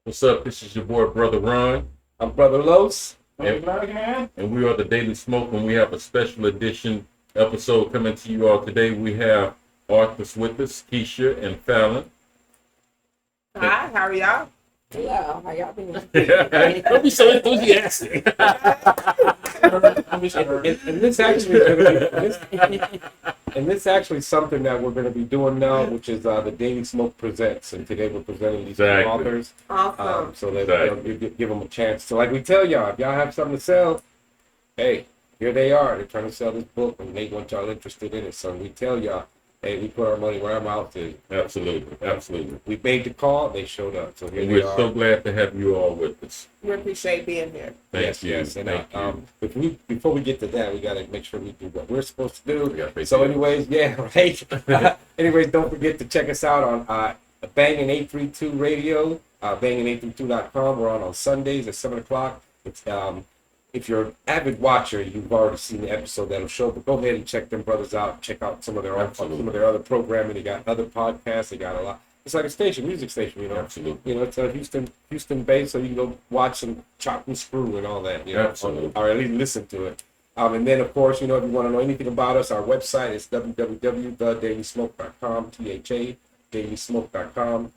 What's up? This is your boy, Brother Ron. I'm Brother Los. And we are the Daily Smoke, and we have a special edition episode coming to you all today. We have Arthur's with us, Keisha and Fallon. Hi, how are y'all? Hello, how y'all doing? Don't be so enthusiastic. And this actually something that we're going to be doing now, which is the Daily Smoke Presents. And today we're presenting these authors. Awesome. So that give them a chance. So like we tell y'all, if y'all have something to sell, hey, here they are. They're trying to sell this book and they want y'all interested in it. So we tell y'all, hey, we put our money where our mouth is. Absolutely. We made the call, they showed up. So here We're so glad to have you all with us. We appreciate being here. Thank you. And before we get to that, we got to make sure we do what we're supposed to do. So anyways, right. Anyways, don't forget to check us out on Bangin' 832 Radio, bangin832.com. We're on Sundays at 7 o'clock. It's if you're an avid watcher, you've already seen the episode that'll show. But go ahead and check them brothers out. Check out some of their other programming. They got other podcasts. They got a lot. It's like a music station, you know. Absolutely. You know, it's Houston based, so you can go watch and chop and screw and all that. You know, Absolutely. or at least listen to it. And then, of course, you know, if you want to know anything about us, our website is www.thedailysmoke.com. dailysmoke.com.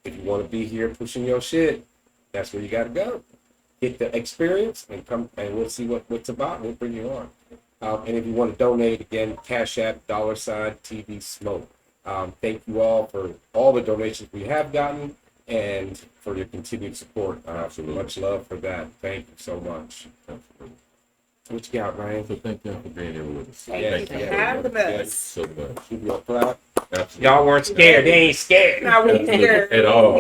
If you want to be here pushing your shit, that's where you got to go. Get the experience and come, and we'll see what's about. We'll bring you on. And if you want to donate, again, Cash App, $TV Smoke. Thank you all for all the donations we have gotten and for your continued support. Much love for that. Thank you so much. Absolutely. What you got, Ryan? So thank you for being here with us. Thank you for having us. So much. Give you a clap. Absolutely. Y'all weren't scared. They ain't scared. No, we scared. At all.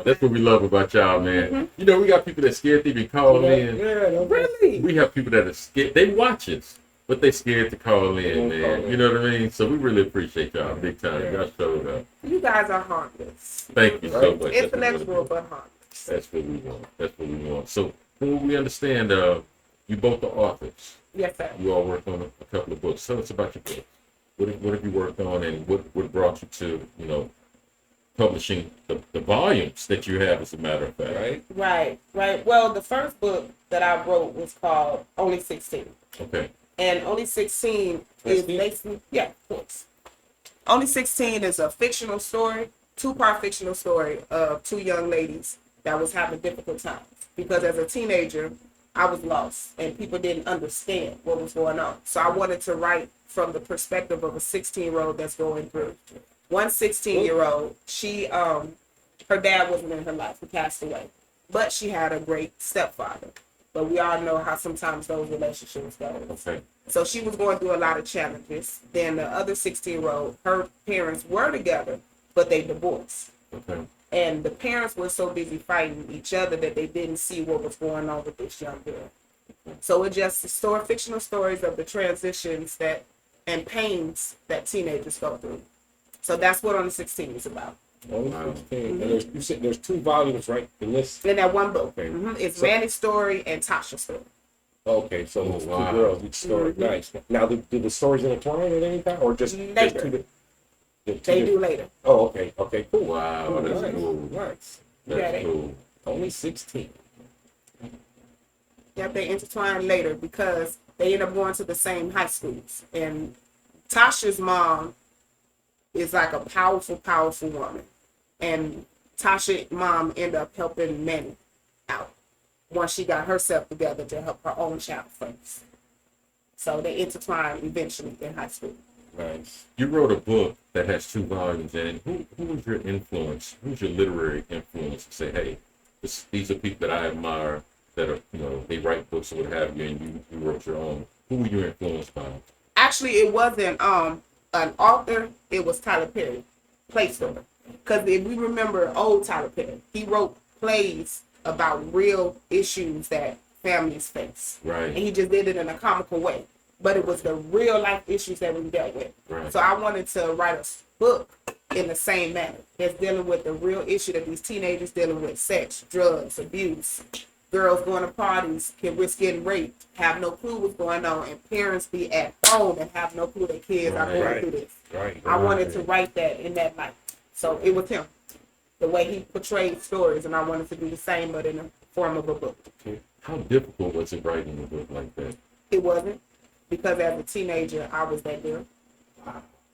That's what we love about y'all, man. Mm-hmm. You know, we got people that scared to even call in. Really? We have people that are scared. They watch us, but they scared to call in, man. You know what I mean? So we really appreciate y'all big time. Y'all showed up. You guys are harmless. Thank you so much. Intellectual, but harmless. That's what we want. So, from what we understand, you both are authors. Yes, sir. You all worked on a couple of books. Tell us about your books. What have you worked on, and what brought you to, you know, publishing the volumes that you have, as a matter of fact? Right. Well, the first book that I wrote was called Only 16. Okay. And Only 16 is basically, of course. Only 16 is a fictional story, two-part fictional story of two young ladies that was having difficult times. Because as a teenager, I was lost and people didn't understand what was going on. So I wanted to write from the perspective of a 16-year-old that's going through. One 16-year-old, she, her dad wasn't in her life. He passed away. But she had a great stepfather. But we all know how sometimes those relationships go. Okay. So she was going through a lot of challenges. Then the other 16-year-old, her parents were together, but they divorced. Okay. And the parents were so busy fighting each other that they didn't see what was going on with this young girl. So it just fictional stories of the transitions and pains that teenagers go through. So that's what Only 16 is about. Only 16. And you said there's 2 volumes, right? In this. In that one book. Okay. It's Manny's story and Tasha's story. Okay, so it's 2 girls, each story. Nice. Now, do the stories intertwine at any time, or just later? They do later. Oh, okay, cool. Wow, that's cool. Nice. That's cool. Only 16. Yeah, they intertwine later because they end up going to the same high schools. And Tasha's mom is like a powerful woman. And Tasha's mom ended up helping Manny out once she got herself together to help her own child first. So they intertwine eventually in high school. Nice. You wrote a book that has 2 volumes in it. Who was your influence? Who's your literary influence to say, hey, these are people that I admire that are, you know, they write books or what have you, and you wrote your own. Who were you influenced by? Actually, it wasn't an author. It was Tyler Perry, play story. Because if we remember old Tyler Perry, he wrote plays about real issues that families face. Right. And he just did it in a comical way. But it was the real life issues that we dealt with. Right. So I wanted to write a book in the same manner that's dealing with the real issue that these teenagers dealing with: sex, drugs, abuse. Girls going to parties can risk getting raped, have no clue what's going on, and parents be at home and have no clue their kids are going through this. Right. I wanted to write that in that light. So it was him. the way he portrayed stories, and I wanted to do the same, but in the form of a book. How difficult was it writing a book like that? It wasn't, because as a teenager, I was that girl.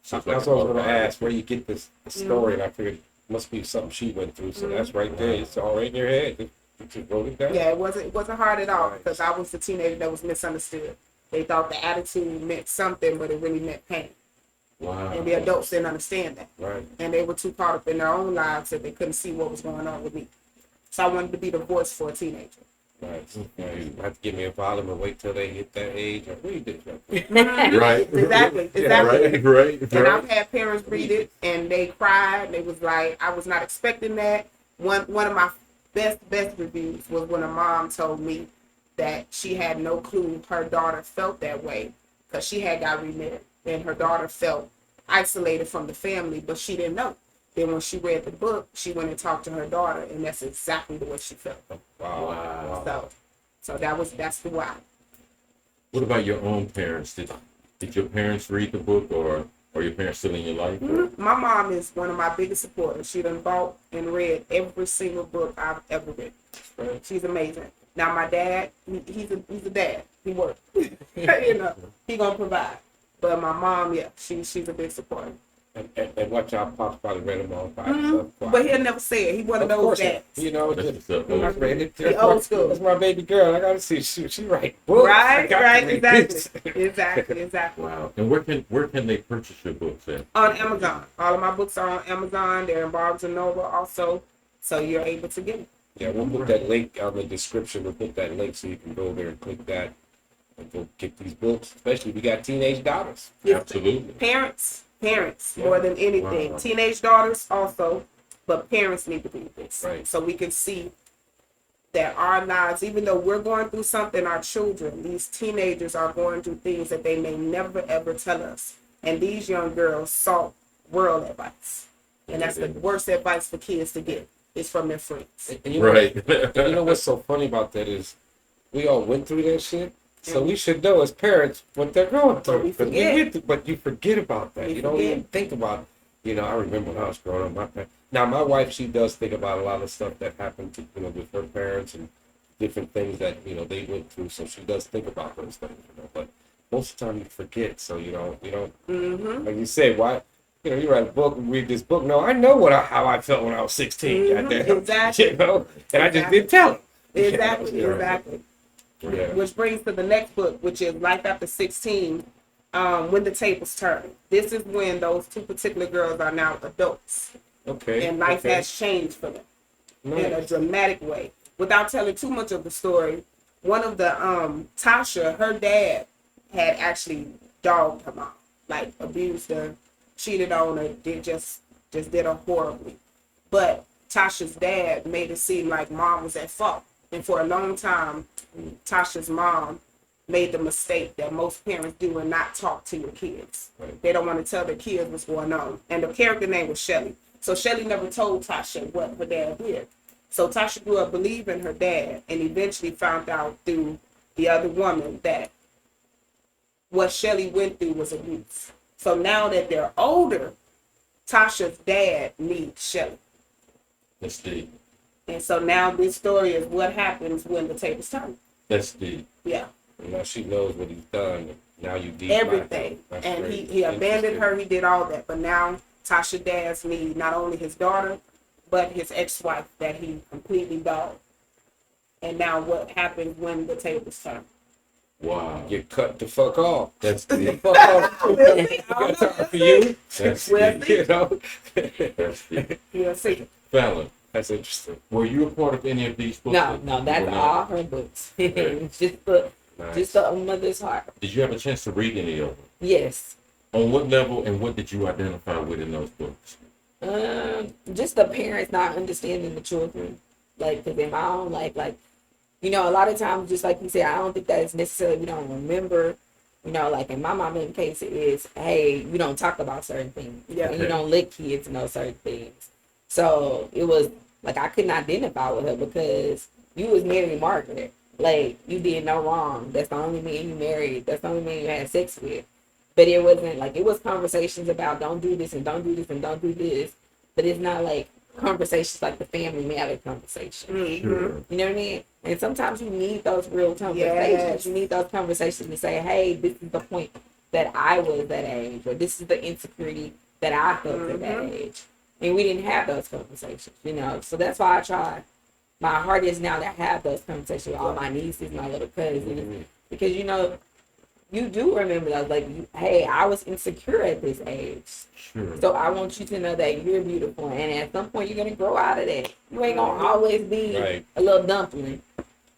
So it's That's like what I was a going to autobiography. ask. Where do you get this story? And I figured it must be something she went through. So that's right there. It's all right in your head. You just wrote it down. Yeah, it wasn't hard at all, Right. because I was the teenager that was misunderstood. They thought the attitude meant something, but it really meant pain. Wow. And the adults didn't understand that. Right. And they were too caught up in their own lives that they couldn't see what was going on with me. So I wanted to be the voice for a teenager. Right. Right. You have to give me a volume and wait till they hit that age. Like, read this. Right. Exactly. Right. And I've had parents read it and they cried. They was like, I was not expecting that. One of my best reviews was when a mom told me that she had no clue her daughter felt that way because she had got remarried and her daughter felt isolated from the family, but she didn't know. Then when she read the book, she went and talked to her daughter, and that's exactly the way she felt. Wow. So that's the why. What about your own parents? Did your parents read the book, or are your parents still in your life? My mom is one of my biggest supporters. She done bought and read every single book I've ever read. Right. She's amazing. Now my dad, he's a dad. He works. You know, he gonna provide. But my mom, yeah, she's a big supporter. And watch out, Pop's probably read them all by himself. But he'll never say it. He one of those course, dads. you know, That's just, what's up. I read it. The old school. That's my baby girl. I gotta see. She write books. I Right, got to right, read exactly. this. Exactly. Wow. And where can they purchase your books at? On Amazon. All of my books are on Amazon. They're in Barnes and Noble also. So you're able to get them. Yeah, we'll put that link on the description. We'll put that link so you can go there and click that and go get these books. Especially if you got teenage daughters. Absolutely. Parents more than anything. Wow. Teenage daughters also, but parents need to read this. Right. So we can see that our lives, even though we're going through something, our children, these teenagers are going through things that they may never ever tell us. And these young girls sought world advice. And that's the worst advice for kids to get is from their friends. And you know, Right. and you know what's so funny about that is we all went through that shit. So we should know as parents what they're going through. we 'Cause forget. went through- but you forget about that. We You don't forget. even think about, I remember when I was growing up, my wife, she does think about a lot of stuff that happened to, with her parents and different things that, they went through. So she does think about those things, but most of the time you forget. So, you don't, like you say, why, you write a book and read this book. No, I know how I felt when I was 16. Goddamn. Exactly. And I just didn't tell him. Exactly. Yeah. Which brings to the next book, which is Life After 16, When the Tables Turn. This is when those two particular girls are now adults. Okay. And life okay. has changed for them in a Nice. dramatic way. Without telling too much of the story, one of the, Tasha, her dad had actually dogged her mom, like abused her, cheated on her, just did her horribly. But Tasha's dad made it seem like mom was at fault. And for a long time, Tasha's mom made the mistake that most parents do and not talk to your kids. Right. They don't want to tell their kids what's going on. And the character name was Shelly. So Shelly never told Tasha what her dad did. So Tasha grew up believing her dad and eventually found out through the other woman that what Shelly went through was abuse. So now that they're older, Tasha's dad needs Shelly. That's deep. And so now this story is what happens when the tables turn. That's deep. Yeah, Now she knows what he's done. Now you deep everything. That's And great. he abandoned Interesting. her, he did all that. But now Tasha dads need not only his daughter, but his ex-wife that he completely dogged. And now what happens when the tables turn? Wow. Get cut the fuck off. That's The deep. fuck off. We'll see. I Got don't know. time for you. That's Well, deep. That's deep. We'll see. Fallon, That's interesting. were you a part of any of these books? No, that's Were not? all her books. Okay. Nice. just the mother's heart. Did you have a chance to read any of them? Yes. On what level and what did you identify with in those books? Just the parents not understanding the children, like, because in my own life, like, a lot of times, just like you said, I don't think that is necessarily we don't remember. Like in my mama's case, it is, hey, you don't talk about certain things, Yeah. and you don't let kids know certain things. So it was like I couldn't identify with her because you was Mary Margaret, like you did no wrong. That's the only man you married. That's the only man you had sex with. But it wasn't like it was conversations about don't do this and don't do this and don't do this. But it's not like conversations like the family matter conversation. Sure. You know what I mean? And sometimes you need those real conversations. Yes. You need those conversations to say, hey, this is the point that I was that age, or this is the insecurity that I felt at that age. And we didn't have those conversations, you know. So that's why I try my hardest now to have those conversations with all my nieces, my little cousins, because, you know, you do remember those, like, hey, I was insecure at this age. Sure. So I want you to know that you're beautiful, and at some point you're gonna grow out of that. You ain't gonna always be a little dumpling.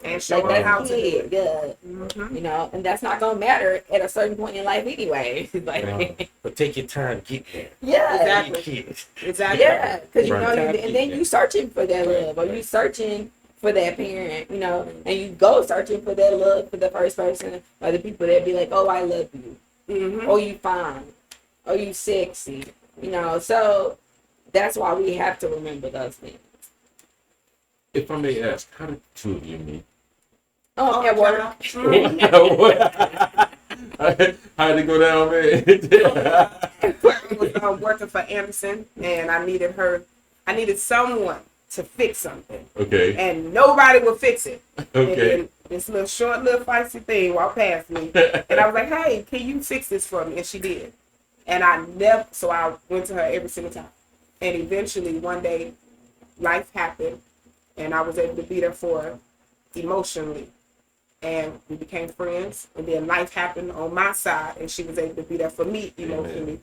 And show Like them how that's to do it, it. yeah. You know, and that's not gonna matter at a certain point in life anyway. Like, But take your time, get there. yeah, Exactly. Kids. Exactly. yeah, because you Right. know, and then you searching for that love, or you searching for that parent, you know, and you go searching for that love for the first person, or the people that be like, oh, I love you, oh, you fine, oh, you sexy, you know. So that's why we have to remember those things. If I may ask, how did the two of you meet? Oh, at work. How did it go down, man? I was working for Anderson, and I needed someone to fix something, Okay. and nobody would fix it. Okay. And then this little short, little feisty thing walked past me, and I was like, "Hey, can you fix this for me?" And she did. And I went to her every single time. And eventually, one day, life happened, and I was able to be there for her emotionally. And we became friends. And then life happened on my side, and she was able to be there for me emotionally. Amen.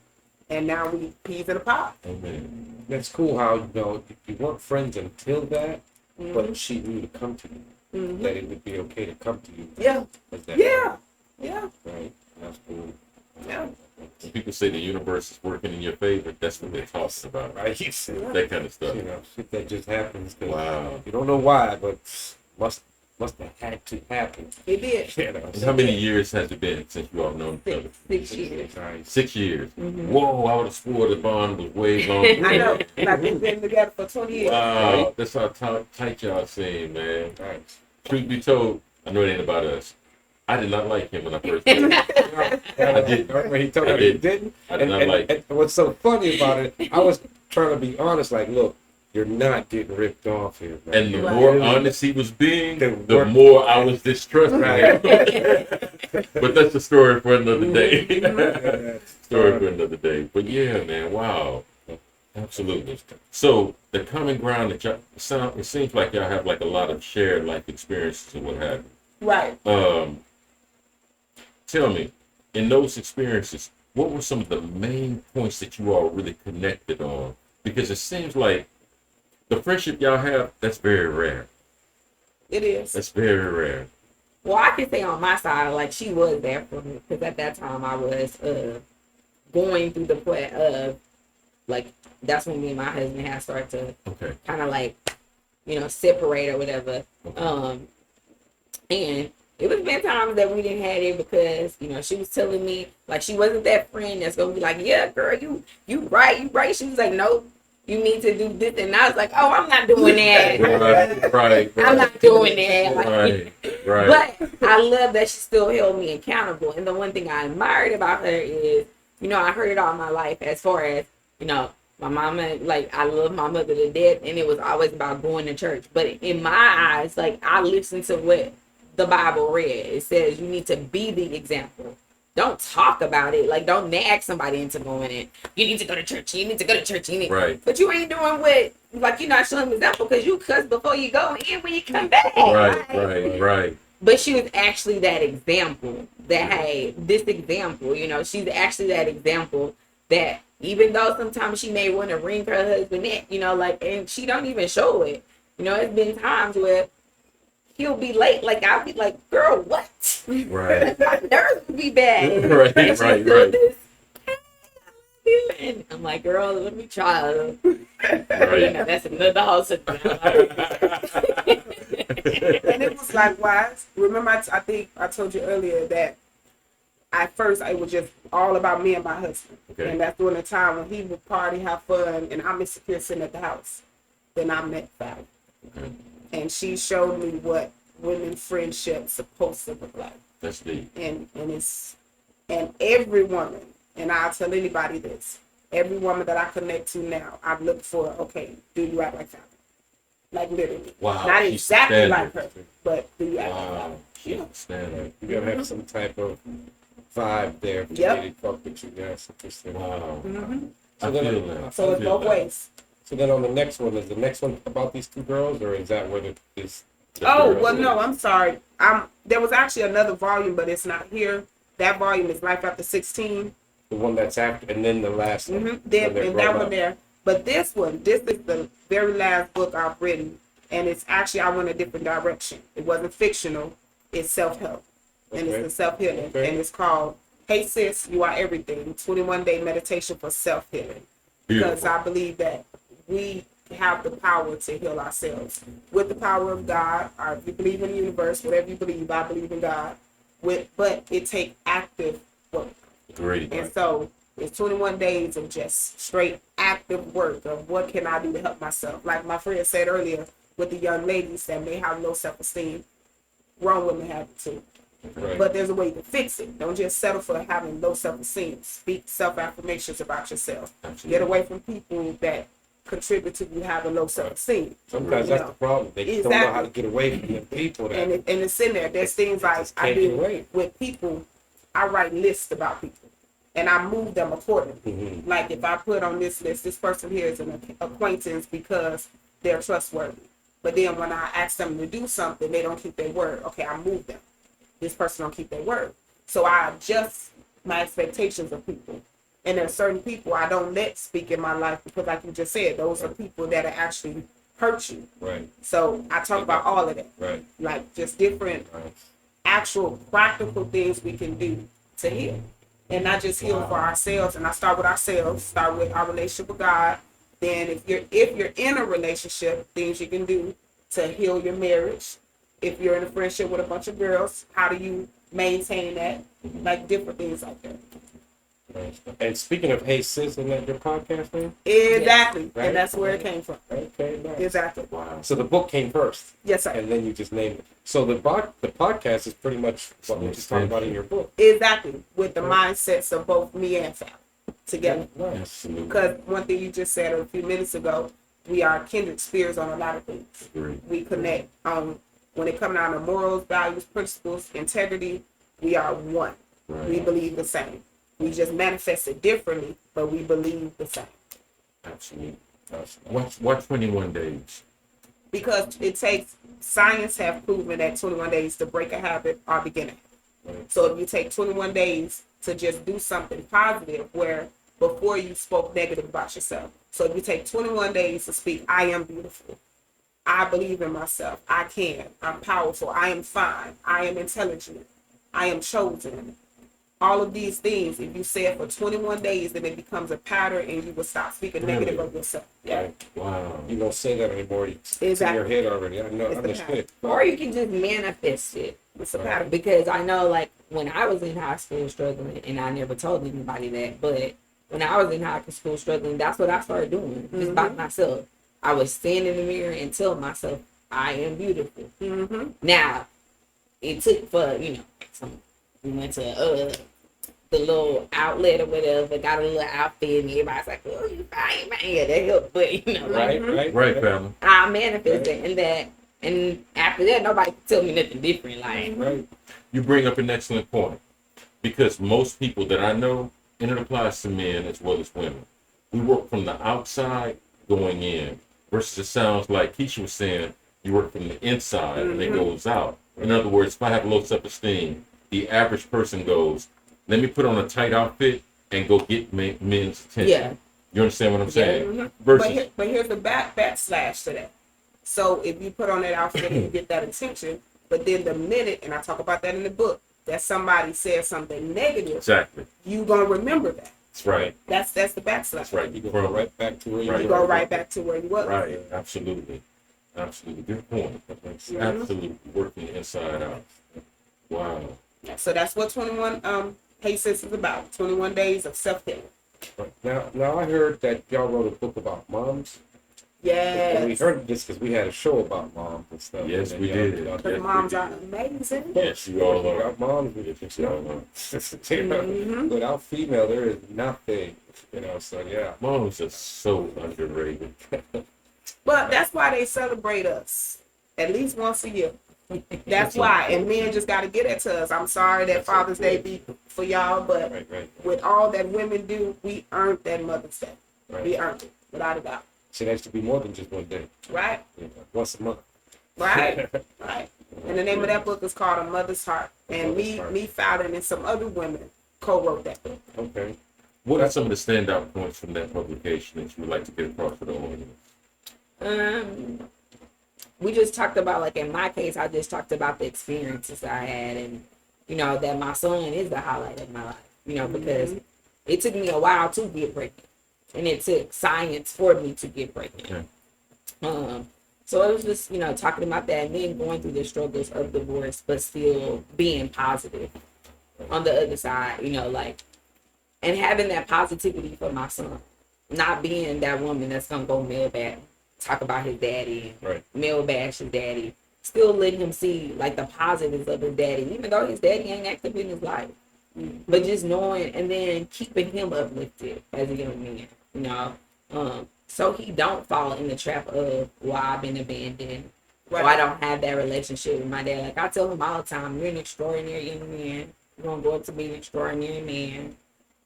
And now we peas in a pod. Amen. That's cool how, you know, you weren't friends until that, but she knew to come to you. That it would be okay to come to you. Yeah. As that Yeah. Yeah. Right? That's cool. Yeah. When people say the universe is working in your favor, that's what they're talking about, right? Right? You That kind of stuff. know, shit that just happens. 'Cause Wow. You don't know why, but must have had to happen. It did. You know? And how many years has it been since you all known each other? 6 years. Nice. 6 years. Whoa, I would have swore the bond was way longer. I know. Like we've been together for 20 years. Wow, that's how tight y'all seem, man. Nice. Truth be told, I know it ain't about us. I did not like him when I first met him. I did. Remember he told I me he did. didn't? I did not like and what's so funny about it, I was trying to be honest, like, look, you're not getting ripped off here, man. And the Right. more honest he was being, The the work- more I was distrusting him. Right. But that's a story for another day. Yeah. Story for another day. But yeah, man, wow. Absolutely. So the common ground that y'all it seems like y'all have like a lot of shared life experiences and what have you. Right. Tell me, in those experiences, what were some of the main points that you all really connected on? Because it seems like the friendship y'all have, that's very rare. It is. That's very rare. Well, I can say on my side, like, she was there for me, because at that time I was going through the point of, like, that's when me and my husband had started to Okay. kind of, like, you know, separate or whatever. And it was been times that we didn't have it because, you know, she was telling me, like, she wasn't that friend that's gonna be like, yeah, girl, you right. She was like, nope, you need to do this. And I was like, oh, I'm not doing that. Right. I'm not doing that. Like, Right. But I love that she still held me accountable. And the one thing I admired about her is, you know, I heard it all my life as far as, you know, my mama, like, I love my mother to death, and it was always about going to church. But in my eyes, like, I listened to what the Bible read. It says you need to be the example. Don't talk about it. Like, don't nag somebody into going in. You need to go to church. You need to go to church. Right. But you ain't doing what, like, you're not showing example because you cuss before you go and when you come back. Right. But she was actually that example that, hey, this example, you know, she's actually that example that even though sometimes she may want to ring her husband neck, you know, like, and she don't even show it. You know, it's been times where he'll be late. Like, I'll be like, girl, what? Right. My nerves would be bad. Right. And she'll do this, "Hey, I love you." And I'm like, girl, let me try. You know, that's another house. And it was likewise. Remember, I think I told you earlier that at first it was just all about me and my husband. Okay. And that's during the time when he would party, have fun, and I'm insecure sitting at the house. Then I met Fallon. Okay. And she showed me what women friendship's supposed to look like. That's deep. And every woman, and I'll tell anybody this, Every woman that I connect to now, I look for, okay, do you act like family? Like literally. Wow, Not she's exactly standard. like her, but do you act like Wow, family? she's standard. You gotta have some type of vibe there to Yep. really fuck with you. Yes, interesting. Wow. Mm-hmm. I feel that. So I it's feel both that. ways. So then on the next one, is the next one about these two girls, or is that where this? Oh, well, no, I'm sorry. There was actually another volume, but it's not here. That volume is Life After 16. The one that's after, and then the last one. Mm-hmm. Then, when they're and grown that one up. there. But this is the very last book I've written. And it's actually, I went a different direction. It wasn't fictional. It's self-help. And Okay. it's a self-healing. Okay. And it's called, Hey Sis, You Are Everything. 21-day meditation for self-healing. Because Beautiful. I believe that we have the power to heal ourselves with the power of God, or if you believe in the universe, whatever you believe, I believe in God. But it takes active work. Great. And so it's 21 days of just straight active work of what can I do to help myself. Like my friend said earlier with the young ladies that may have low self-esteem, grown women have it too. Right. But there's a way to fix it. Don't just settle for having low self-esteem. Speak self-affirmations about yourself. Absolutely. Get away from people that contribute to you having low self-esteem. Sometimes You that's know? the problem. They just don't know how to get away from the people that. And it's in there. There's things like just I can't get do away. with people. I write lists about people, and I move them accordingly. Mhm. Like if I put on this list, this person here is an acquaintance because they're trustworthy. But then when I ask them to do something, they don't keep their word. Okay, I move them. This person don't keep their word. So I adjust my expectations of people. And there's certain people I don't let speak in my life because, like you just said, those are people that actually hurt you. Right. So I talk about all of that, Right. like just different Right. actual practical things we can do to heal. And not just heal for ourselves. And I start with ourselves, start with our relationship with God. Then if you're in a relationship, things you can do to heal your marriage. If you're in a friendship with a bunch of girls, how do you maintain that? Like different things like that. Right. And speaking of Hey Sis, isn't that your podcast name? Exactly. Right. And that's where it came from. Okay, nice. Exactly. Wow. So the book came first, Yes, sir. and then you just named it. So the podcast is pretty much what we just talked about in your book. Exactly. With the Okay. mindsets of both me and Fallon together. Nice. Absolutely. Because one thing you just said a few minutes ago, we are kindred spirits on a lot of things. Great. We connect when it comes down to morals, values, principles, integrity, we are one. Right. We believe the same. We just manifest it differently, but we believe the same. Absolutely. Why 21 days? Because it takes, science have proven that 21 days to break a habit or begin a habit. Right. So if you take 21 days to just do something positive where before you spoke negative about yourself. So if you take 21 days to speak, I am beautiful. I believe in myself. I can. I'm powerful. I am fine. I am intelligent. I am chosen. All of these things, if you say it for 21 days, then it becomes a pattern and you will stop speaking Really? negative of yourself. Yeah. Right. Wow. You don't say that anymore. It's in Exactly. your head already. I know. It's the Understood. Or you can just manifest it. It's a Right. pattern. Because I know, like, when I was in high school struggling, and I never told anybody that, but when I was in high school struggling, that's what I started doing, just by myself. I would stand in the mirror and tell myself, I am beautiful. Mm-hmm. Now, it took for, we went to the little outlet or whatever, got a little outfit, and everybody's like, oh, you fine, man. Yeah, that helped. But, Right. Right. Right, family. I manifested and that. And after that, nobody could tell me nothing different. Like, Right. You bring up an excellent point because most people that I know, and it applies to men as well as women, we work from the outside going in versus it sounds like Keisha was saying, you work from the inside and it goes out. In other words, if I have low self-esteem, the average person goes, let me put on a tight outfit and go get men's attention. Yeah. You understand what I'm saying? Mhm. Versus, But here's the backslash to that. So if you put on that outfit and you get that attention, but then the minute, and I talk about that in the book, that somebody says something negative, exactly. you gonna remember that. That's right. That's the backslash. That's right. You go right back to where you Right. You were. go right back to where you was. Right. Absolutely. Absolutely. Good point. That makes sense. Absolutely. Working inside out. Wow. So that's what 21 Hey Sis is about. 21 days of self-healing. Right. Now I heard that y'all wrote a book about moms. And we Yes. heard this because we had a show about moms and stuff. Yes, and we then, did. y'all- Because Yes, moms we are did. amazing. Yes, you all are. Without moms, Yes, you all are. Mhm. without female, there is nothing. So yeah. Moms are so underrated. But that's why they celebrate us at least once a year. That's why. And men just got to get it to us. I'm sorry that Father's Day be for y'all, but Right. with all that women do, we earned that Mother's Day. Right. We earned it, without a doubt. So that should be more than just one day. Right? Once a month. Right? Right. And the name of that book is called A Mother's Heart. And Mother's Heart. me, Fallon, and some other women co-wrote that book. Okay. What are some of the standout points from that publication that you would like to get across to the audience? We just talked about, like, in my case, I just talked about the experiences I had, and that my son is the highlight of my life. Because it took me a while to get pregnant, and it took science for me to get pregnant. So it was just talking about that, and then going through the struggles of divorce, but still being positive on the other side. And having that positivity for my son, not being that woman that's gonna go male back, talk about his daddy, Right. male bash his daddy, still letting him see like the positives of his daddy, even though his daddy ain't active in his life. But just knowing and then keeping him uplifted as a young man, so he don't fall in the trap of, well, I've been abandoned, or I don't have that relationship with my dad. Like I tell him all the time, you're an extraordinary young man. You're gonna go up to be an extraordinary man,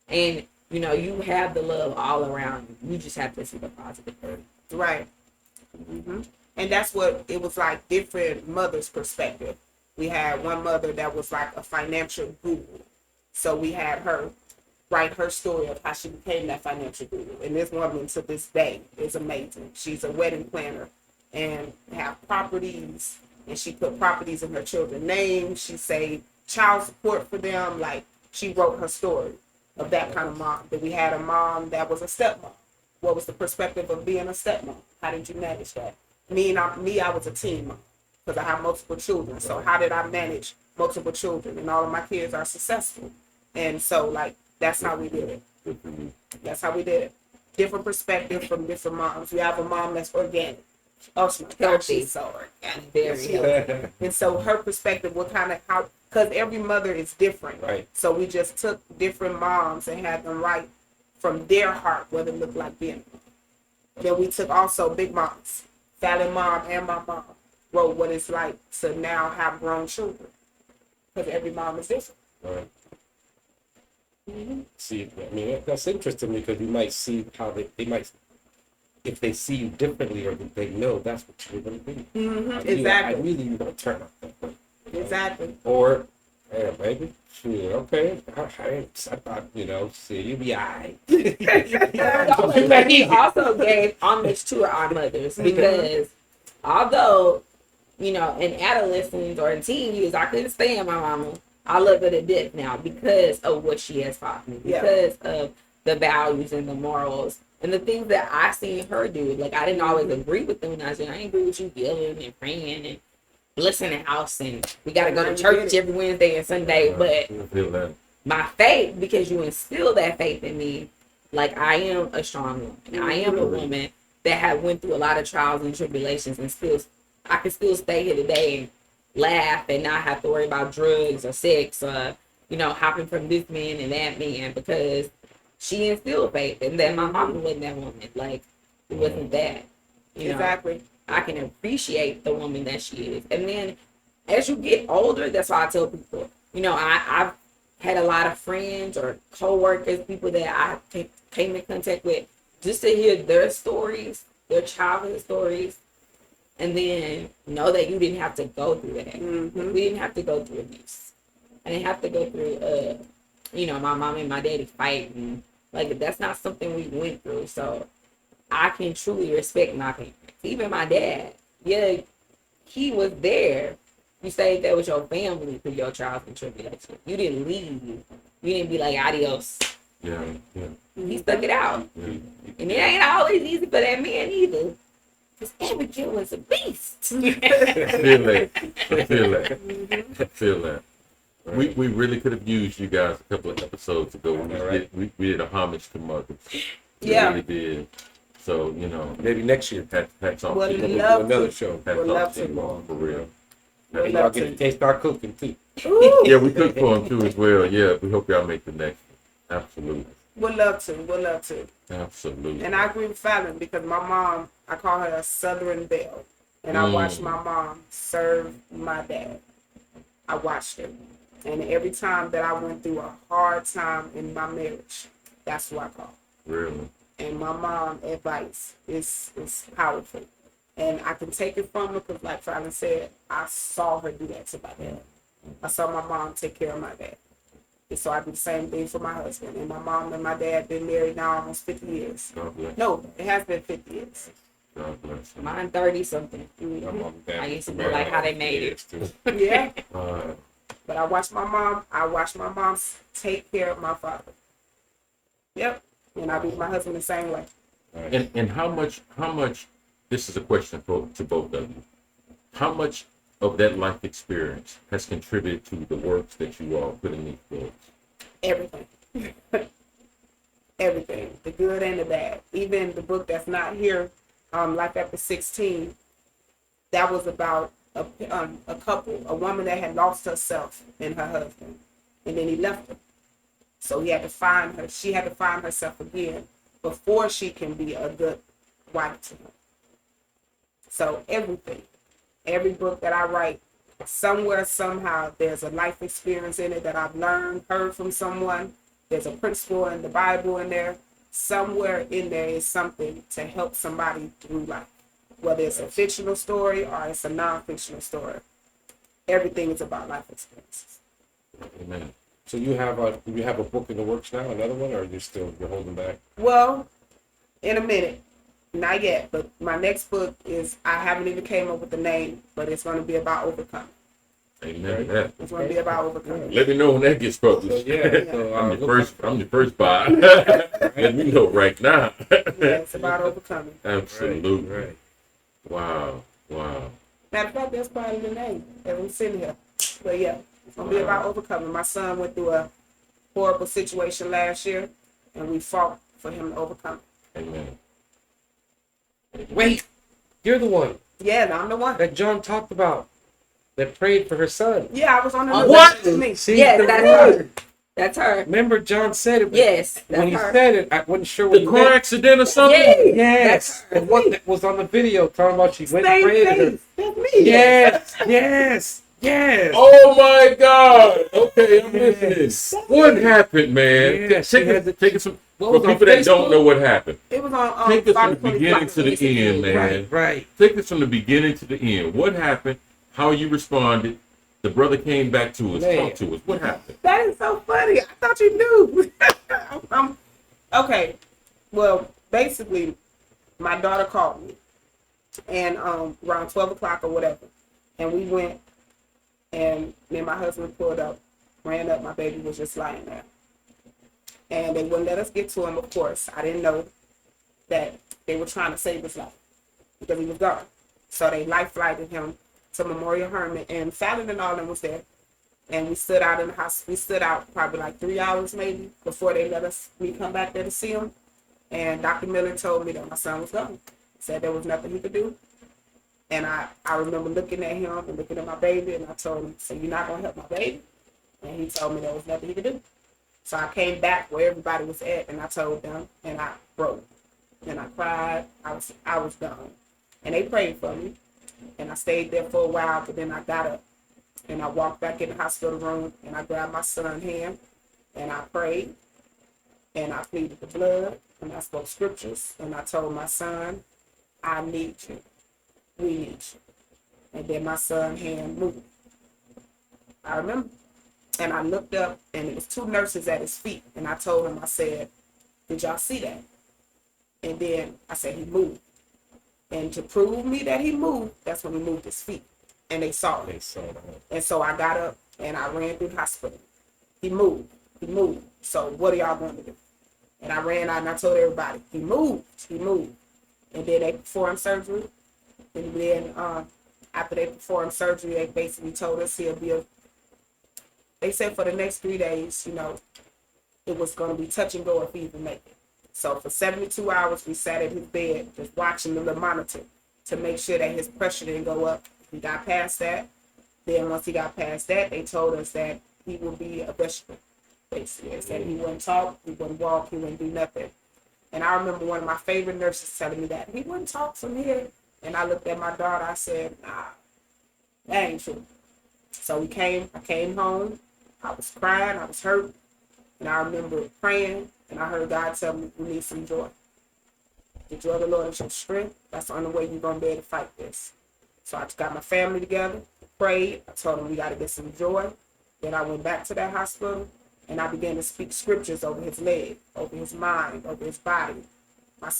and you have the love all around you. You just have to see the positive. Right. And that's what it was like, different mothers' perspective. We had one mother that was like a financial guru. So we had her write her story of how she became that financial guru. And this woman to this day is amazing. She's a wedding planner and have properties, and she put properties in her children's names. She saved child support for them. Like, she wrote her story of that kind of mom. But we had a mom that was a stepmom. What was the perspective of being a stepmom? How did you manage that? I was a teen mom because I have multiple children. So how did I manage multiple children? And all of my kids are successful. And so, like, that's how we did it. That's how we did it. Different perspective from different moms. We have a mom that's organic. Oh my God, she's so organic. Very healthy. And so her perspective, because every mother is different. Right. So we just took different moms and had them write from their heart what it looked like being a mom. Then we took also big moms, Fallon mom and my mom, wrote what it's like to now have grown children. Because every mom is different. Right. See, I mean, that's interesting because you might see how they might, if they see you differently or they know that's what you're going to be. Exactly. I really don't turn out that way. Exactly. Or, yeah, baby, shit, okay. I thought, see, you be all right. But he also gave homage to our mothers because although, in adolescence or in teen years, I couldn't stand my mama. I love her to death now because of what she has taught me, because of the values and the morals and the things that I seen her do. Like, I didn't always agree with them when I was young. I didn't agree with you yelling and praying and blessing the house and we got to go to church every Wednesday and Sunday. But my faith, because you instill that faith in me, like, I am a strong woman. I am a woman that have went through a lot of trials and tribulations, and I can still stay here today and laugh and not have to worry about drugs or sex or, hopping from this man and that man, because she instilled faith, and that my mama wasn't that woman. Like, it wasn't that. Exactly. I can appreciate the woman that she is. And then as you get older, that's why I tell people, I've had a lot of friends or co-workers, people that I came in contact with, just to hear their stories, their childhood stories, and then know that you didn't have to go through that. We didn't have to go through abuse. I didn't have to go through, my mom and my daddy fighting. Like, that's not something we went through. So I can truly respect my parents. Even my dad. Yeah, he was there. You stayed there with your family through your trials and tribulations. You didn't leave. You didn't be like, adios. Yeah. He stuck it out. And it ain't always easy for that man either. Because Abigail was a beast. I feel that. We really could have used you guys a couple of episodes ago. We did a homage to mothers. We really did. So, you know, Maybe next year. hats off Would to you. We'll love do another to. show. Hats Would off love to to. you all, for real. Would And y'all love get to to. taste our cooking too. Ooh, Yeah, we cook for them too as well. Yeah, we hope y'all make the next one. Absolutely. would love to. Would love to. Absolutely. And I agree with Fallon because my mom, I call her a Southern Belle. And I watched my mom serve my dad. I watched her. And every time that I went through a hard time in my marriage, that's who I call. Really. And my mom advice is powerful. And I can take it from her because, like Fallon said, I saw her do that to my dad. I saw my mom take care of my dad. And so I do the same thing for my husband. And my mom and my dad been married now almost 50 years. God bless. No, it has been 50 years. God bless. Mine 30 something. My mom and dad I used to be married like how they for made years, too. Yeah. Uh, But I watched my mom take care of my father. Yep. And I do my husband the same way. and how much, this is a question to both of you. How much of that life experience has contributed to the works that you all put in these books? Everything. Everything. The good and the bad. Even the book that's not here, Life After 16, that was about a couple, a woman that had lost herself and her husband. And then he left her. So he had to find her. She had to find herself again before she can be a good wife to him. So everything, every book that I write, somewhere, somehow, there's a life experience in it that I've learned, heard from someone. There's a principle in the Bible in there. Somewhere in there is something to help somebody through life. Whether it's a fictional story or it's a non-fictional story. Everything is about life experiences. Amen. So you have a book in the works now, another one, or you're holding back? Well, in a minute. Not yet, but my next book is, I haven't even came up with the name, but it's going to be about overcoming. Amen to that. It's going to be about overcoming. Let me know when that gets published. Yeah. So, I'm your first buyer. Let me know right now. Yeah, it's about overcoming. Absolutely. Right. Wow. Matter of fact, that's part of the name that I'm sitting here. But yeah, it's going to be about overcoming. My son went through a horrible situation last year, and we fought for him to overcome it. Amen. Wait, you're the one Yeah, I'm the one. that John talked about that prayed for her son. Yeah, I was on the news. What? That's me. See, Yes, the that's word. her. That's her. Remember, John said it. But Yes, when that's he her. said it, I wasn't sure what The he car meant. accident or something? Yes. Yes, and what that was on the video talking about she went and Same prayed at her. face. That's me. Yes. Oh my God! Okay, I'm listening. What happened, man? Yeah, she had to- Take us some, What for was on people that don't Facebook? know what happened. It was on Take us from the Fox beginning 25. to the end, man. Right. Take us from the beginning to the end. What happened? How you responded? The brother came back to us. Man. Talk to us. What happened? That is so funny. I thought you knew. Okay. Well, basically, my daughter called me, and around 12 o'clock or whatever, and we went, and me and my husband pulled up, ran up. My baby was just lying there, and they wouldn't let us get to him. Of course, I didn't know that they were trying to save his life because he was gone. So they life flighted him to Memorial Hermann, and Fallon and all them was there. And we stood out in the house. We stood out probably like 3 hours maybe before they let me come back there to see him. And Dr. Miller told me that my son was gone. He said there was nothing he could do. And I remember looking at him and looking at my baby, and I told him, so you're not going to help my baby? And he told me there was nothing he could do. So I came back where everybody was at, and I told them, and I broke. And I cried. I was gone. And they prayed for me. And I stayed there for a while, but then I got up. And I walked back in the hospital room, and I grabbed my son's hand, and I prayed, and I pleaded the blood, and I spoke scriptures, and I told my son, I need you. We need you. And then my son's hand moved. I remember. And I looked up, and it was two nurses at his feet, and I told him, I said, did y'all see that? And then I said, he moved. And to prove me that he moved, that's when he moved his feet. And they saw it. And so I got up and I ran through the hospital. He moved. So what are y'all going to do? And I ran out and I told everybody, he moved. And then they performed surgery. And then after they performed surgery, they basically told us they said for the next 3 days, it was going to be touch and go if he even make it. So for 72 hours, we sat at his bed just watching the monitor to make sure that his pressure didn't go up. He got past that. Then once he got past that, they told us that he would be a vegetable. Basically, they said he wouldn't talk, he wouldn't walk, he wouldn't do nothing. And I remember one of my favorite nurses telling me that he wouldn't talk from here. And I looked at my daughter, I said, nah, that ain't true. So I came home, I was crying, I was hurt, and I remember praying, and I heard God tell me, we need some joy. The joy of the Lord is your strength. That's the only way you're going to be able to fight this. So I just got my family together, prayed, I told them we got to get some joy. Then I went back to that hospital, and I began to speak scriptures over his leg, over his mind, over his body.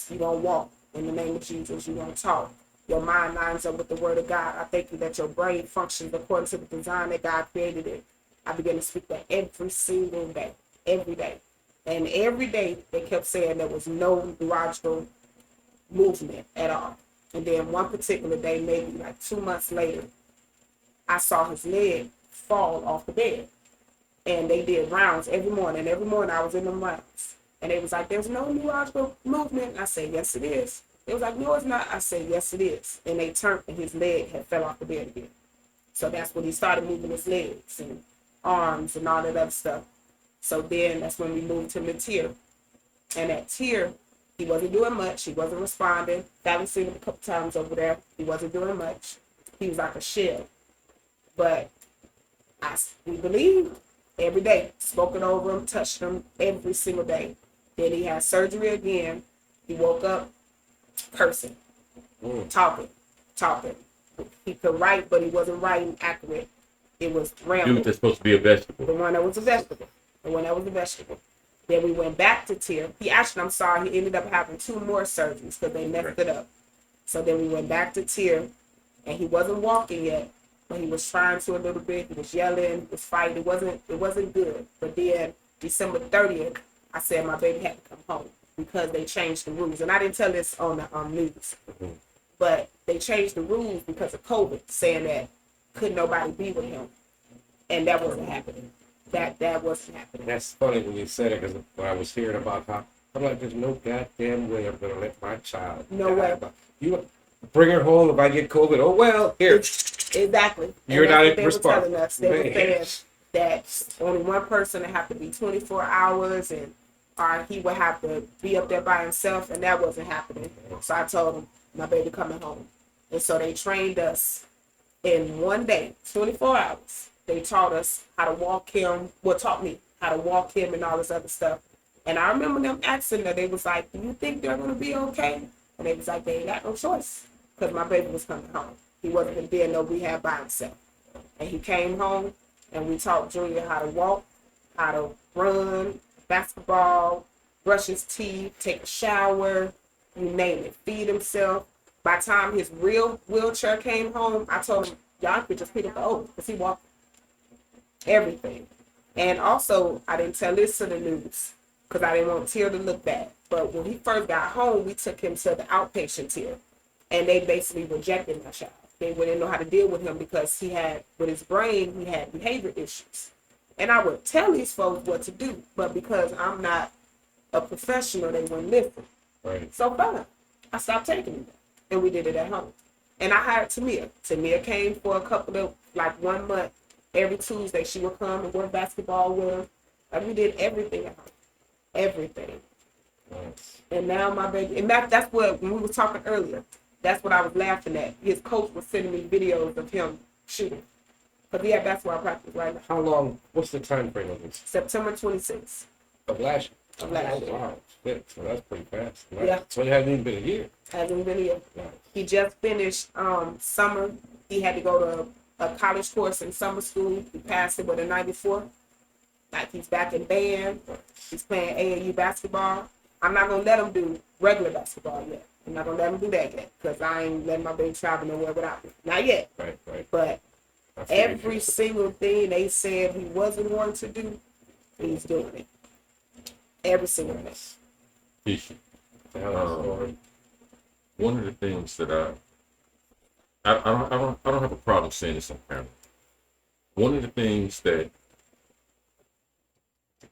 You're going to walk in the name of Jesus. You're going to talk. Your mind lines up with the word of God. I thank you that your brain functions according to the design that God created it. I began to speak that every single day, every day. And every day they kept saying there was no neurological movement at all. And then one particular day, maybe like 2 months later, I saw his leg fall off the bed. And they did rounds every morning. Every morning I was in them rounds. And it was like, there's no neurological movement. I said, yes, it is. It was like, no, it's not. I said, yes, it is. And they turned and his leg had fell off the bed again. So that's when he started moving his legs and arms and all that other stuff. So then that's when we moved him to tier. And at tier, he wasn't doing much. He wasn't responding. Fallon seen him a couple times over there. He wasn't doing much. He was like a shell. But we believed every day, spoken over him, touched him every single day. Then he had surgery again. He woke up cursing, talking. He could write, but he wasn't writing accurate. It was rambling. Dude, that's supposed to be a vegetable. The one that was a vegetable. Then we went back to tier. He ended up having 2 more surgeries because they messed it up. So then we went back to tier, and he wasn't walking yet, but he was trying to a little bit. He was yelling, he was fighting. It wasn't good. But then December 30th, I said my baby had to come home because they changed the rules. And I didn't tell this on the news, but they changed the rules because of COVID, saying that could nobody be with him, and that wasn't happening. That wasn't happening. That's funny when you said it, because when I was hearing about how, I'm like, there's no goddamn way I'm gonna let my child. No way. You bring her home if I get COVID. Oh well, here. Exactly. You're and not what they were responsible. telling us. They were saying that only one person would have to be 24 hours, and or he would have to be up there by himself, and that wasn't happening. So I told him my baby coming home, and so they trained us in one day, 24 hours. They taught us how to walk him. Well, taught me how to walk him and all this other stuff. And I remember them asking her, they was like, do you think they're going to be okay? And they was like, they ain't got no choice because my baby was coming home. He wasn't going to be in no rehab by himself. And he came home, and we taught Junior how to walk, how to run, basketball, brush his teeth, take a shower, you name it, feed himself. By the time his real wheelchair came home, I told him, y'all could just pick up the old because he walked everything. And also, I didn't tell this to the news because I didn't want Tier to look bad. But when he first got home, we took him to the outpatient tier, and they basically rejected my child. They didn't know how to deal with him because with his brain, he had behavior issues. And I would tell these folks what to do, but because I'm not a professional, they wouldn't listen. Right. So fine, I stopped taking him, and we did it at home. And I hired Tamia. Tamia came for a couple of, 1 month. Every Tuesday, she would come and work basketball with him. Like, we did everything at home. Everything. Nice. And now my baby, and that's what, when we were talking earlier, that's what I was laughing at. His coach was sending me videos of him shooting. Because he had basketball practice right now. How long? What's the time frame of this? September 26th. Of last year. Of last year. Wow, shit. So that's pretty fast. Nice. Yeah. So it hasn't even been a year. Hasn't been here. Nice. He just finished summer. He had to go to a college course in summer school. He passed it with a 94. Like, he's back in band. He's playing AAU basketball. I'm not going to let him do regular basketball yet. I'm not going to let him do that yet because I ain't letting my baby travel nowhere without me. Not yet. Right. But every single thing they said he wasn't going to do, he's doing it. Every single thing. Issue. Story. One of the things that I don't have a problem saying this on camera. One of the things that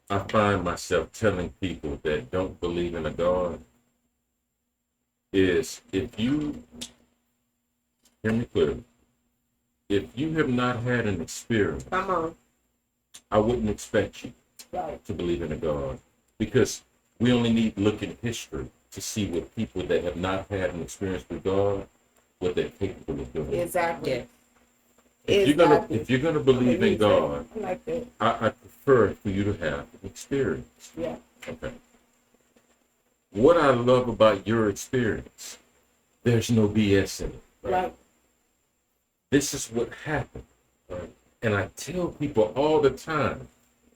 I find myself telling people that don't believe in a God is if you hear me clearly, if you have not had an experience, Come on. I wouldn't expect you Right. to believe in a God because we only need to look in history to see what people that have not had an experience with God, what they're capable of doing. Exactly. Yeah. If you're gonna believe in God, I like that. I prefer for you to have an experience. Yeah. Okay. What I love about your experience, there's no BS in it. Right. This is what happened. Right? And I tell people all the time,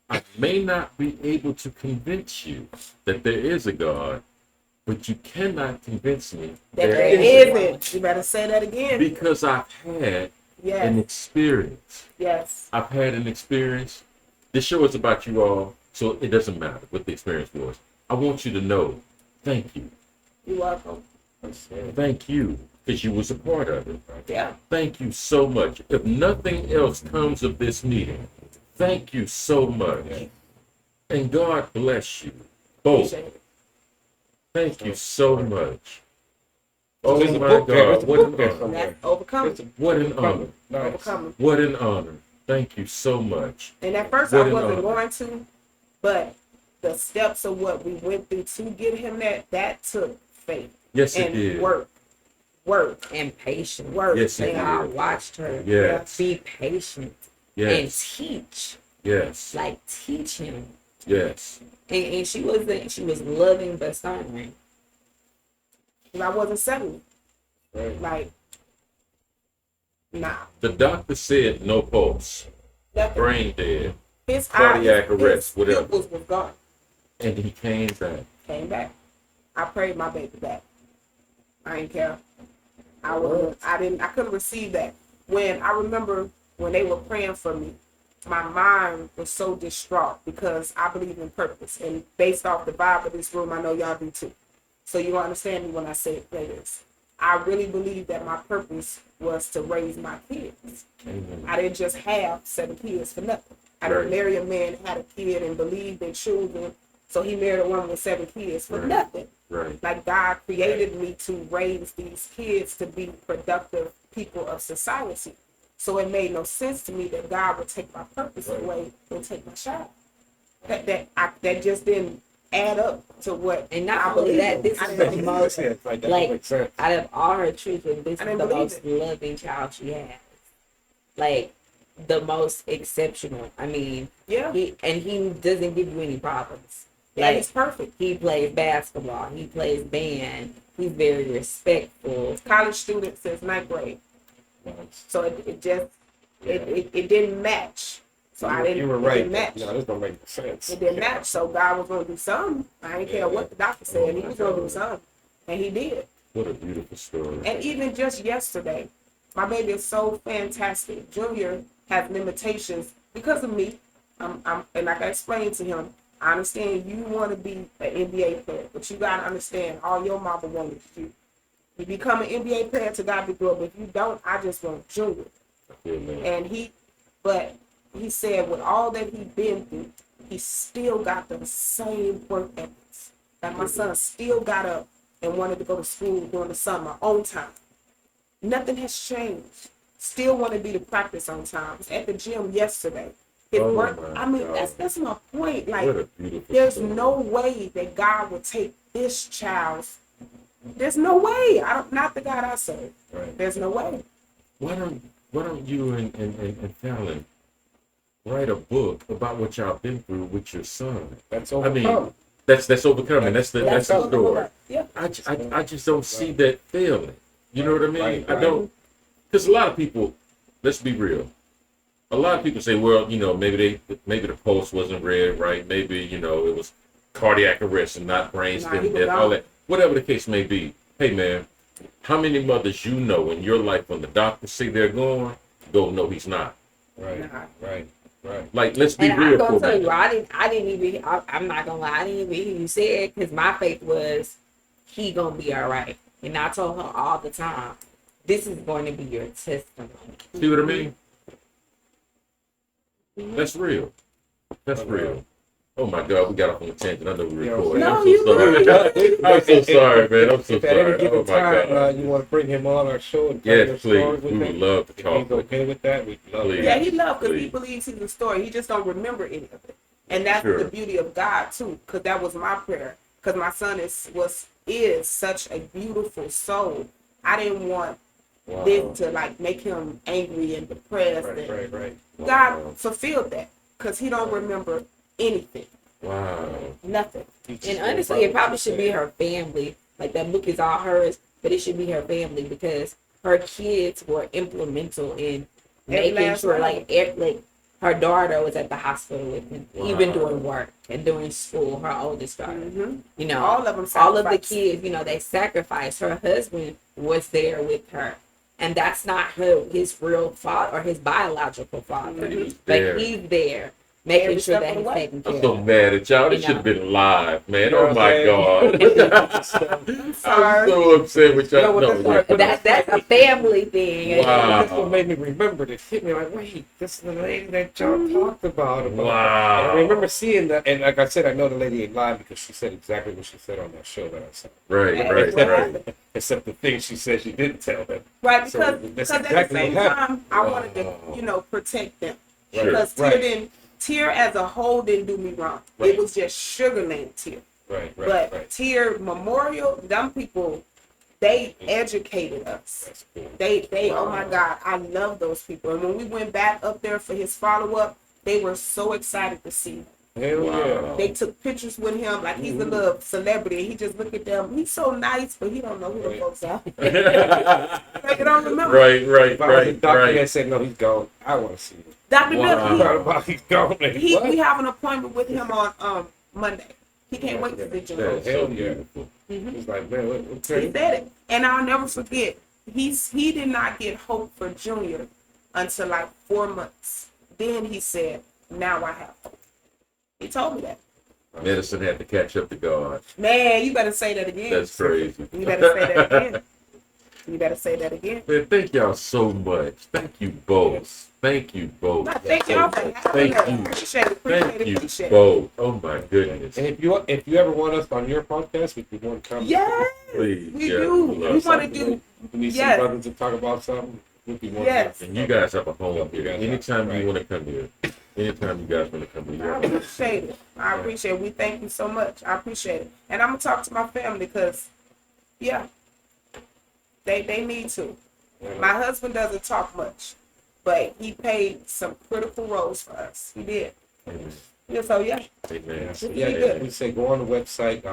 I may not be able to convince you that there is a God, but you cannot convince me That there isn't. isn't. You better say that again. Because I've had an Yes. experience. Yes. I've had an experience. This show is about you all, so it doesn't matter what the experience was. I want you to know, thank you. You're welcome. Thank you, because you was a part of it. Yeah. Thank you so much. If nothing else comes of this meeting, thank you so much. And God bless you both. Appreciate it. Thank you so much. So Oh there's a my book there. There's God, a what book an there honor. somewhere. That's overcoming. What an honor. Nice. Overcoming. What an honor. Thank you so much. And at first What I an wasn't honor. going to, but the steps of what we went through to get him that took faith. Yes, it And did. work. And patient. Work. Yes, it man. I did. watched her Yes. be patient and Yes. teach. Yes. Like teach him. Yes. And she was loving but stern. And I wasn't settling. Right. Like, nah. The doctor said no pulse, Nothing. brain dead, His cardiac eyes, arrest, his whatever. pupils was gone. and he came back. Came back. I prayed my baby back. I didn't care. I couldn't receive that. When I remember when they were praying for me, my mind was so distraught because I believe in purpose. And based off the vibe of this room, I know y'all do too. So you understand me when I say this. I really believe that my purpose was to raise my kids. Amen. I didn't just have 7 kids for nothing. I didn't Right. marry a man that had a kid and believed in children. So he married a woman with 7 kids for Right. nothing. Right. Like God created me to raise these kids to be productive people of society. So it made no sense to me that God would take my purpose away and take my child. That just didn't add up to what. And not I only believed that, in. this I is didn't the believe most it. Like that like makes sense. out of all her children, this I is didn't the believe most it. loving child she has. Like the most exceptional. I mean, Yeah, he doesn't give you any problems. yeah, Like he's perfect. he plays basketball, he plays band, he's very respectful. College student since 9th grade. So it just it didn't match. So I didn't. You were It right. didn't match. No, this don't make sense. It didn't match. So God was going to do something. I didn't care what the doctor said. He was going to do something, and he did. What a beautiful story. And even just yesterday, my baby is so fantastic. Junior has limitations because of me. And like I explained to him, I understand you want to be an NBA player, but you got to understand all your mama wanted you. You become an NBA player to God be glory, but if you don't, I just want Junior. Amen. And he said with all that he been through, he still got the same work ethics. That my son still got up and wanted to go to school during the summer on time. Nothing has changed. Still want to be to practice on time. Was at the gym yesterday. His Oh work. my I mean, God. that's my point. Like, What a beautiful there's story. no way that God would take this child's. There's no way. Not the God I serve. Right. There's no way. Why don't you and Fallon write a book about what y'all been through with your son? That's I overcome. mean, that's overcoming. That's the story. Yeah. I just don't see that failing. You know what I mean? Right, I right. don't, because a lot of people, let's be real. A lot of people say, well, maybe the pulse wasn't read right. Maybe, it was cardiac arrest and not Nah, he brainstem was death, all gone. that. Whatever the case may be. Hey, man, how many mothers you know in your life when the doctors say they're going, go, no, he's not. Right, Nah. right, right. Like, let's be And I'm real gonna for a tell you, minute. I'm not gonna lie, I didn't even hear you say it because my faith was he gonna be all right. And I told her all the time, this is going to be your testimony. See what I mean? That's real. That's real. Oh my God, we got off on a tangent. I know we You know, recording. No, I'm you so sorry. I'm so sorry, man. I'm so If at any sorry. given Oh my time God. you want to bring him on our show and tell your Yes, story please. with We would him, love to if talk he's with okay with that, we'd love Please. Yeah, that. he loved because he Please. believes he's a story. He just don't remember any of it, and that's Sure. the beauty of God too. Because that was my prayer. Because my son is such a beautiful soul. I didn't want Wow. this to like make him angry and depressed. Right, And right. God fulfilled that because he don't remember anything, Wow. nothing. And honestly, it probably should be her family. Like that book is all hers, but it should be her family because her kids were implemental in Every making last sure, one. like her daughter was at the hospital with him, even Wow. doing work and doing school. Her oldest daughter, Hmm. you know, All of them. all of the sacrificed. kids, you know, they sacrificed. Her husband was there with her, and that's not his real father or his biological father, He was but there. he's there making Every sure step that of the he's way. taken I'm care so of. mad at y'all. This You should have been live, man. You know Oh what my I'm God. I'm Sorry. so upset with y'all. You know what No, this yeah. is? That's a family thing. Wow. That's what made me remember this. Hit me like, wait, this is the lady that y'all talked about. Wow. And I remember seeing that, and like I said, I know the lady ain't lying because she said exactly what she said on that show that I saw. Right, Yeah, right, what right. happened? Except the things she said she didn't tell them. Right, So because that's at exactly the same what happened. time, I wanted to, Wow. protect them. Sure. Because Right. Tier as a whole didn't do me wrong. Right. It was just Sugarland Tier. Right, But Tier Memorial, them people, they educated us. That's cool. They oh my God, I love those people. And when we went back up there for his follow-up, they were so excited to see him. Hell yeah. They took pictures with him like he's a little celebrity. He just look at them. He's so nice, but he don't know who the Right. folks are. right, Like, you don't remember. right, If I was a right, doctor right. that said, no, he's gone, I want to see him. Dr. Wow. I Bill, thought about he's gone. Like, we what? have an appointment with him on Monday. He can't wait to see That you. is so beautiful. He's like, man, what He okay. said it, and I'll never forget. He did not get hope for Junior until like 4 months. Then he said, "Now I have hope." He told me that. Medicine had to catch up to God. Man, you better say that again. That's crazy. You better say that again. You better say that again. Man, thank y'all so much. Thank you both. Thank you both. No, thank y'all for having Thank us. you. Appreciate it. Thank Appreciate it. you Appreciate it. both. Oh my goodness. And if you ever want us on your podcast, we can want to come. Yes, Please. we yeah, do. we We love want to something. do. We need Yes. some brothers to talk about something. We'd be more Yes. than- And you guys have a home Yep, you here. guys have- Anytime you right. want to come here. Anytime you guys want to come I here. appreciate it. I appreciate it. We thank you so much. I appreciate it. And I'm gonna talk to my family because, yeah, they need to. My husband doesn't talk much, but he played some critical roles for us. He did. Amen. Yeah, so yeah. Amen. Yeah, so Pretty yeah, good. we say go on the website.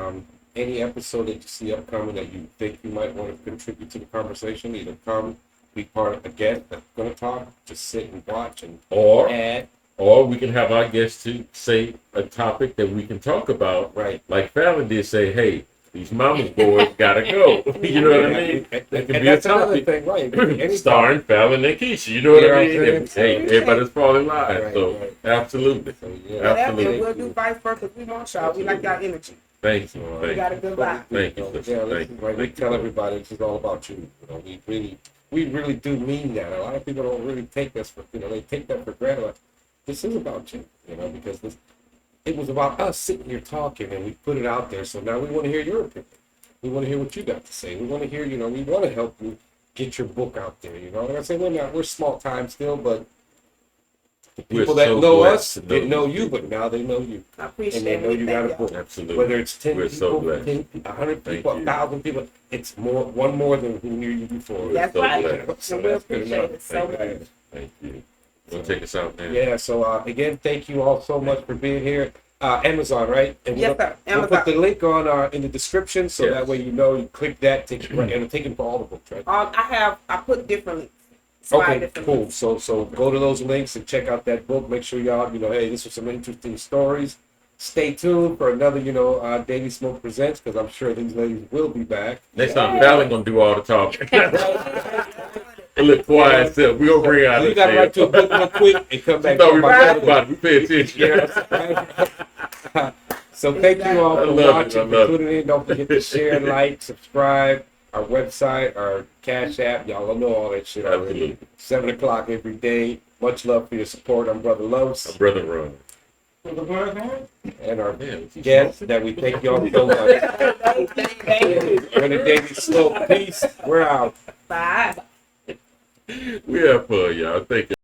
Any episode that you see upcoming that you think you might want to contribute to the conversation, either come, be part of a guest that's going to talk, just sit and watch and Or add. we can have our guests to say a topic that we can talk about. Right. Like Fallon did say, hey, these mama's boys gotta go. You know what I mean? And, That can and be a that's another topic. thing, right? Any Starring Fallon and Keisha. You know what Yeah, I mean? I'm And, saying. hey, everybody's falling live. Right, So right. absolutely. So, yeah. Whatever, Absolutely. and we'll do vice versa. We want y'all. We like y'all energy. Thank you. We Thank got a you. good vibe. Thank you, Yeah, sister. listen, Thank you. like we Thank tell you. everybody, this is all about you. You know, we really do mean that. A lot of people don't really take us for, they take that for granted. Like, this is about you, because it was about us sitting here talking and we put it out there. So now we want to hear your opinion. We want to hear what you got to say. We want to hear, we want to help you get your book out there. Like I say, we're small time still, but the We're people that so know blessed us to didn't know these you, people. but now they know you. I And appreciate they it. know We you thank got a y'all. book. Absolutely. Whether it's 10 We're people, so blessed. 10, 100 Thank people, you. 1,000 people, it's one more than who knew you before. We're That's so right. blessed. So And we that's good appreciate enough. it so Thank much. you. Thank you. We'll take us out, man. Yeah, so again, thank you all so much for being here. Amazon, right? And Yes, sir. We'll put the Amazon. link on in the description, so Yes. that way you click that, takes you right, and it'll take you for all the books, right? I put different links. Slide Okay, different cool. links. So go to those links and check out that book. Make sure y'all, hey, this was some interesting stories. Stay tuned for another, Daily Smoke Presents, because I'm sure these ladies will be back. Next time, Fallon gonna do all the talking. A little quiet self. We gonna bring out You the got to write to a book real quick and come You back. thought we talk were about talking about it. We pay attention. Yeah. So thank you all I for love it. watching, I for love it. tuning in. Don't forget to share, like, subscribe, our website, our Cash App. Y'all know all that shit already. Absolutely. 7 o'clock every day. Much love for your support. I'm Brother Los. My brother Ron. And our Man, she's guests that we thank y'all so much. Renee Davis Slow, peace. We're out. Bye. we have fun, y'all. Thank you.